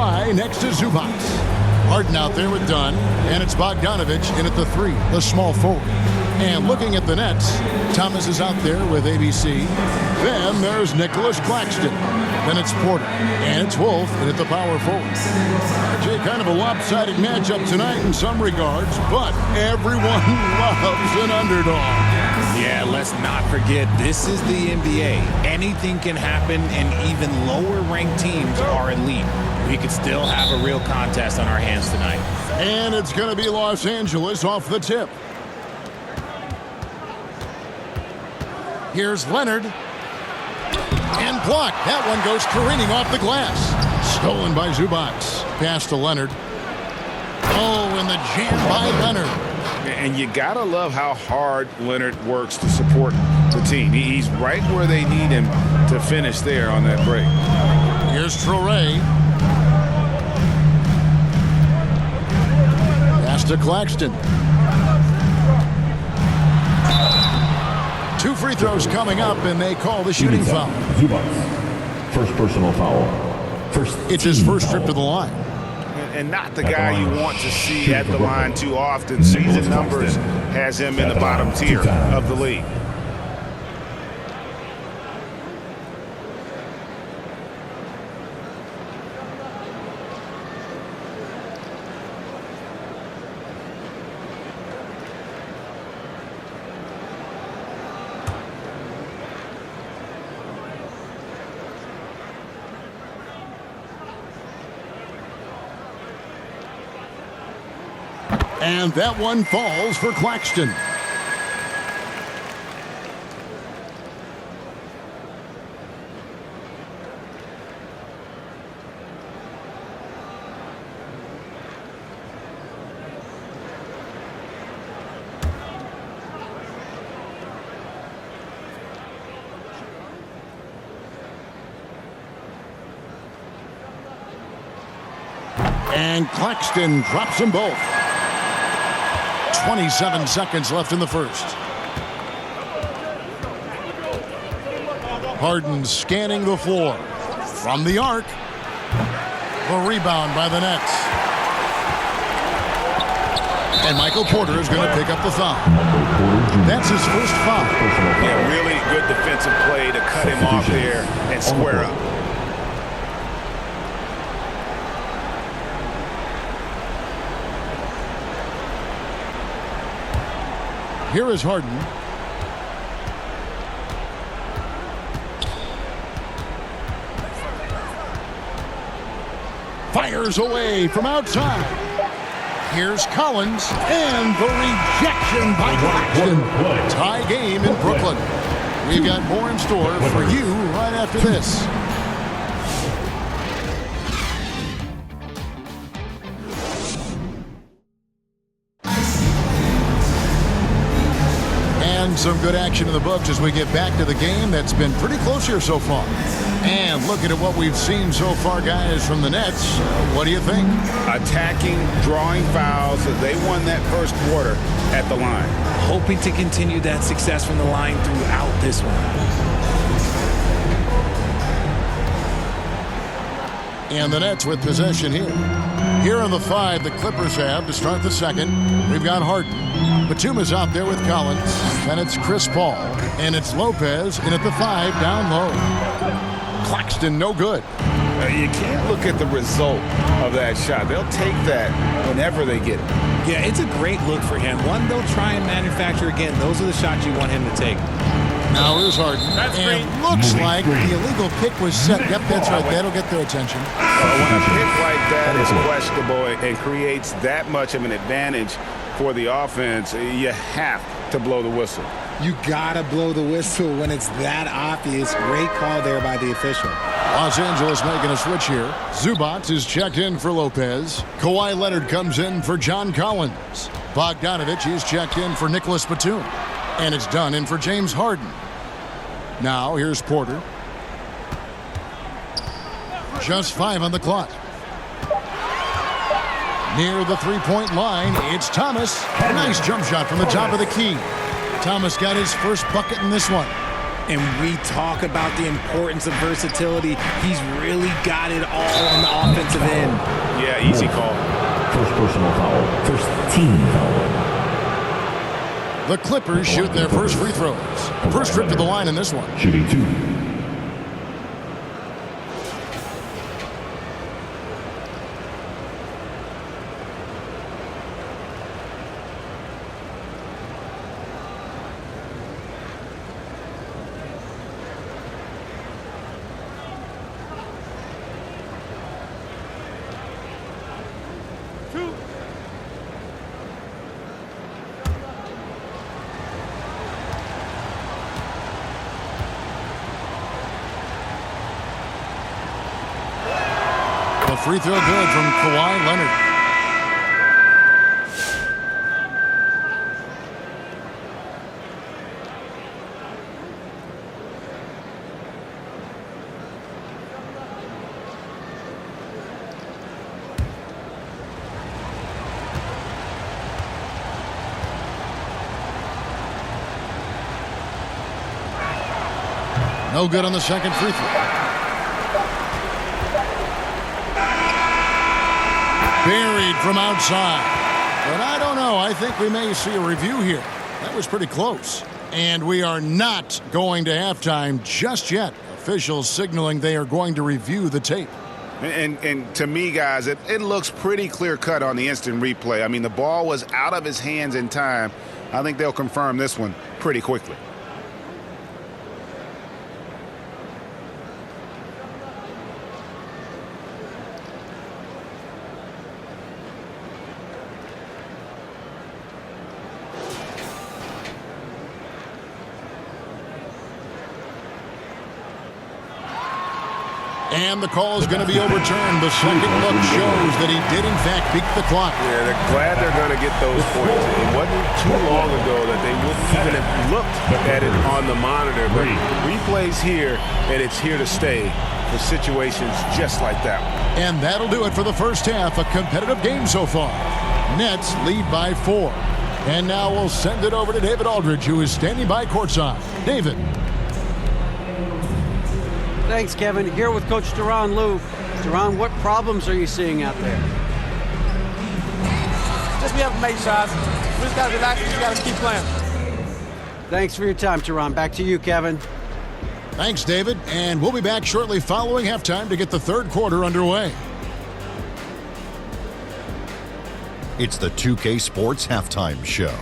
Kawhi next to Zubac. Harden out there with Dunn, and it's Bogdanovich in at the 3, the small forward. And looking at the Nets, Thomas is out there with ABC. Then there's Nicholas Claxton. Then it's Porter, and it's Wolf in at the power forward. Jay, kind of a lopsided matchup tonight in some regards, but everyone loves an underdog. Yeah, let's not forget, this is the NBA. Anything can happen, and even lower-ranked teams are elite. We could still have a real contest on our hands tonight. And it's going to be Los Angeles off the tip. Here's Leonard. And blocked. That one goes careening off the glass. Stolen by Zubac. Pass to Leonard. Oh, and the jam by Leonard. And you got to love how hard Leonard works to support the team. He's right where they need him to finish there on that break. Here's Traoré. Pass to Claxton. 2 free throws coming up, and they call the shooting foul. Zubac, first personal foul. It's his first trip to the line. And not the guy you want to see at the line too often. Season numbers has him in the bottom tier of the league. And that one falls for Claxton. And Claxton drops them both. 27 seconds left in the first. Harden scanning the floor. From the arc. The rebound by the Nets. And Michael Porter is going to pick up the foul. That's his first foul. Yeah, really good defensive play to cut him off there and square up. Here is Harden. Fires away from outside. Here's Collins, and the rejection by Claxton. Tie game in Brooklyn. We've got more in store for you right after this. And some good action in the books as we get back to the game that's been pretty close here so far. And looking at what we've seen so far, guys, from the Nets, what do you think? Attacking, drawing fouls. They won that first quarter at the line. Hoping to continue that success from the line throughout this one. And the Nets with possession here. Here are the 5 the Clippers have to start the second. We've got Harden. Batum's out there with Collins. Then it's Chris Paul. And it's Lopez in at the 5 down low. Claxton no good. You can't look at the result of that shot. They'll take that whenever they get it. Yeah, it's a great look for him. One they'll try and manufacture again. Those are the shots you want him to take. Now here's Harden. And looks like the illegal pick was set. Yep, that's right. That'll get their attention. When a pick like that is questionable and creates that much of an advantage for the offense, you have to blow the whistle. You gotta blow the whistle when it's that obvious. Great call there by the official. Los Angeles making a switch here. Zubac is checked in for Lopez. Kawhi Leonard comes in for John Collins. Bogdanovich is checked in for Nicholas Batum. And it's done in for James Harden. Now here's Porter. Just 5 on the clock. Near the three-point line, it's Thomas. A nice jump shot from the top of the key. Thomas got his first bucket in this one. And we talk about the importance of versatility. He's really got it all on the offensive end. Yeah, easy call. First personal foul. First team foul. The Clippers shoot their first free throws. First trip to the line in this one. Shooting 2. The free throw good from Kawhi Leonard. No good on the second free throw. Buried from outside. But I don't know. I think we may see a review here. That was pretty close. And we are not going to halftime just yet. Officials signaling they are going to review the tape. And to me, guys, it looks pretty clear-cut on the instant replay. I mean, the ball was out of his hands in time. I think they'll confirm this one pretty quickly. And the call is going to be overturned. The second look shows that he did, in fact, beat the clock. Yeah, they're glad they're going to get those points. It wasn't too long ago that they wouldn't even have looked at it on the monitor. But replays here, and it's here to stay for situations just like that one. And that'll do it for the first half. A competitive game so far. Nets lead by 4. And now we'll send it over to David Aldridge, who is standing by courtside. David. Thanks, Kevin. Here with Coach Duran Lou. Duran, what problems are you seeing out there? Just we have to make shots. We just got to relax. We just got to keep playing. Thanks for your time, Duran. Back to you, Kevin. Thanks, David. And we'll be back shortly following halftime to get the third quarter underway. It's the 2K Sports Halftime Show.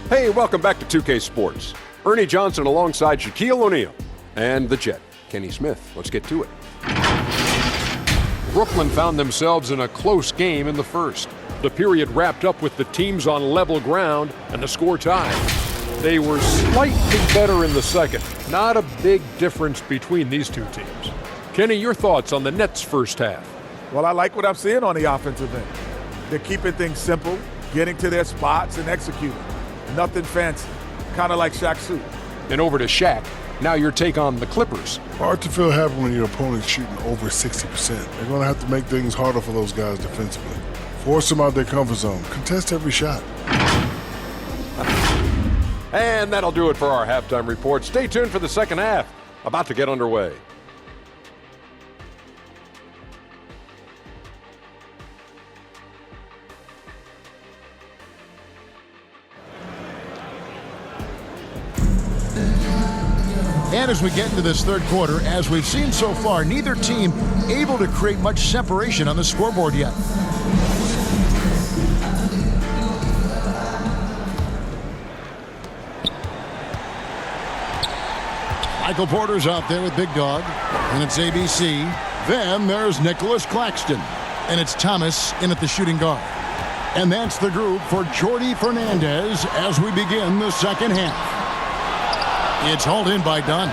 Hey, welcome back to 2K Sports. Ernie Johnson alongside Shaquille O'Neal and the Jet, Kenny Smith. Let's get to it. Brooklyn found themselves in a close game in the first. The period wrapped up with the teams on level ground and the score tied. They were slightly better in the second. Not a big difference between these two teams. Kenny, your thoughts on the Nets' first half? Well, I like what I'm seeing on the offensive end. They're keeping things simple, getting to their spots and executing. Nothing fancy, kind of like Shaq's suit. And over to Shaq. Now your take on the Clippers. Hard to feel happy when your opponent's shooting over 60%. They're going to have to make things harder for those guys defensively. Force them out their comfort zone. Contest every shot. And that'll do it for our halftime report. Stay tuned for the second half. About to get underway. And as we get into this third quarter, as we've seen so far, neither team able to create much separation on the scoreboard yet. Michael Porter's out there with Big Dog, and it's ABC. Then there's Nicholas Claxton, and it's Thomas in at the shooting guard. And that's the group for Jordi Fernandez as we begin the second half. It's hauled in by Dunn.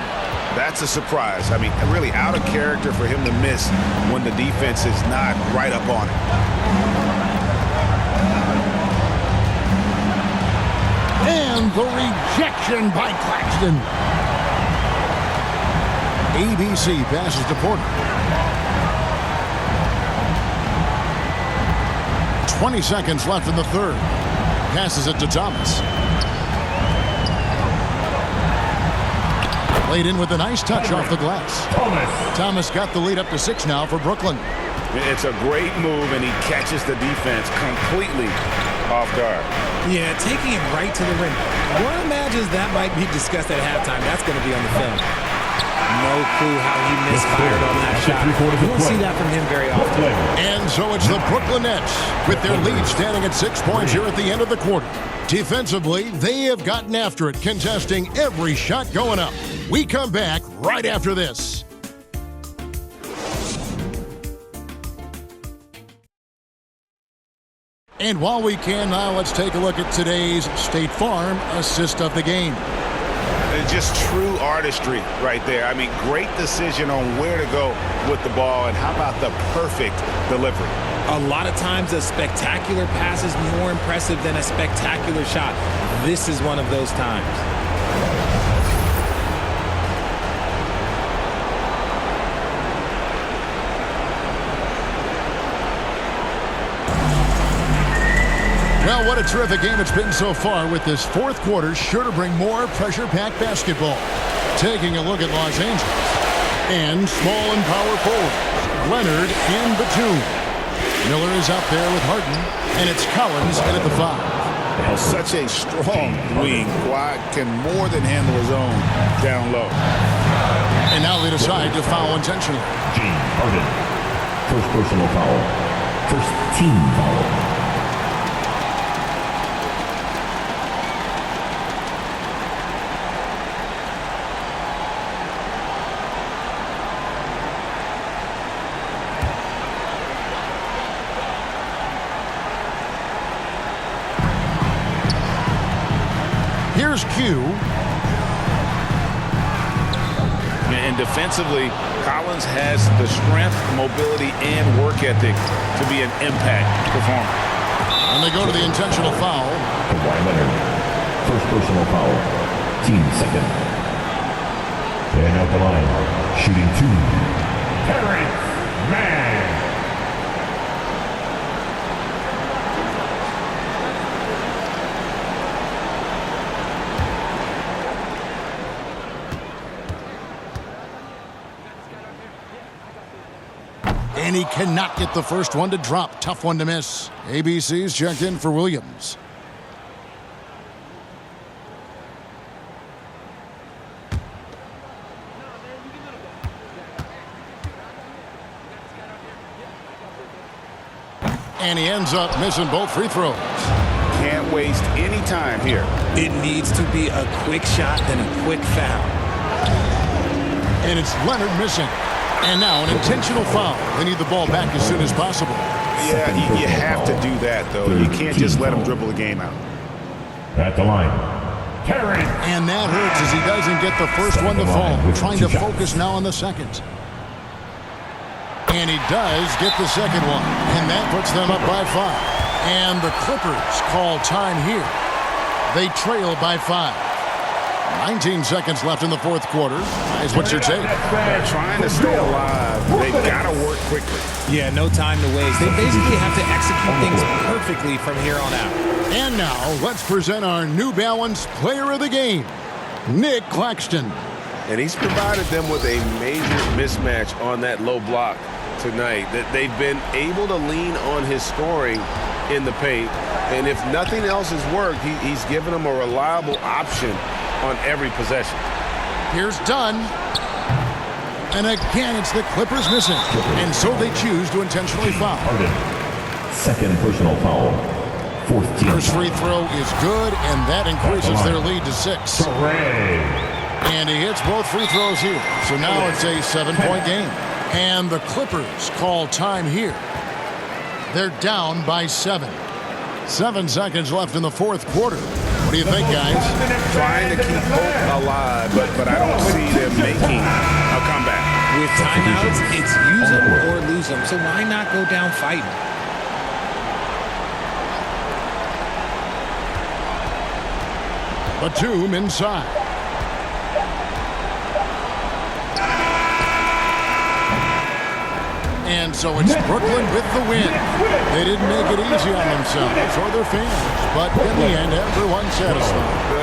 That's a surprise. I mean, really out of character for him to miss when the defense is not right up on it. And the rejection by Claxton. ABC passes to Porter. 20 seconds left in the third. Passes it to Thomas. Laid in with a nice touch off the glass. Thomas got the lead up to 6 now for Brooklyn. It's a great move, and he catches the defense completely off guard. Yeah, taking it right to the rim. One imagines that might be discussed at halftime. That's going to be on the film. No clue how he misfired on that shot. You won't see that from him very often. And so it's the Brooklyn Nets with their lead standing at 6 points here at the end of the quarter. Defensively, they have gotten after it, contesting every shot going up. We come back right after this. And while we can now, let's take a look at today's State Farm assist of the game. It's just true artistry right there. I mean, great decision on where to go with the ball, and how about the perfect delivery? A lot of times a spectacular pass is more impressive than a spectacular shot. This is one of those times. Well, what a terrific game it's been so far, with this fourth quarter sure to bring more pressure-packed basketball. Taking a look at Los Angeles. And small and power forwards, Leonard and Batum. Miller is out there with Harden, and it's Collins in at the 5. Such a strong wing. Kawhi can more than handle his own down low. And now they decide to foul intentionally. James Harden. First personal foul. First team foul. Here's Q. And defensively, Collins has the strength, mobility, and work ethic to be an impact performer. And they go to the intentional foul. Kawhi Leonard. First personal foul. Team second. And out the line. Shooting 2. Terrence Mann. And he cannot get the first one to drop. Tough one to miss. ABC's checked in for Williams. And he ends up missing both free throws. Can't waste any time here. It needs to be a quick shot, then a quick foul. And it's Leonard missing. And now an intentional foul. They need the ball back as soon as possible. Yeah, you have to do that, though. You can't just let him dribble the game out. At the line. Terrence. And that hurts as he doesn't get the first one to fall. Trying to focus now on the second. And he does get the second one. And that puts them up by 5. And the Clippers call time here. They trail by 5. 19 seconds left in the fourth quarter. Guys, what's your take? They're trying to stay alive. They've got to work quickly. Yeah, no time to waste. They basically have to execute things perfectly from here on out. And now, let's present our New Balance Player of the Game, Nick Claxton. And he's provided them with a major mismatch on that low block tonight. That they've been able to lean on his scoring in the paint. And if nothing else has worked, he's given them a reliable option on every possession. Here's Dunn. And again, it's the Clippers missing. And so they choose to intentionally foul. Harden. Second personal foul. Fourth team. First free throw is good, and that increases their lead to 6. And he hits both free throws here. So now it's a 7-point game. And the Clippers call time here. They're down by 7. 7 seconds left in the fourth quarter. What do you think, guys? Trying to keep hope alive, but I don't see them making a comeback. With timeouts, it's use them or lose them. So why not go down fighting? Batum inside. And so it's Brooklyn with the win. They didn't make it easy on themselves or their fans, but in the end, everyone's satisfied.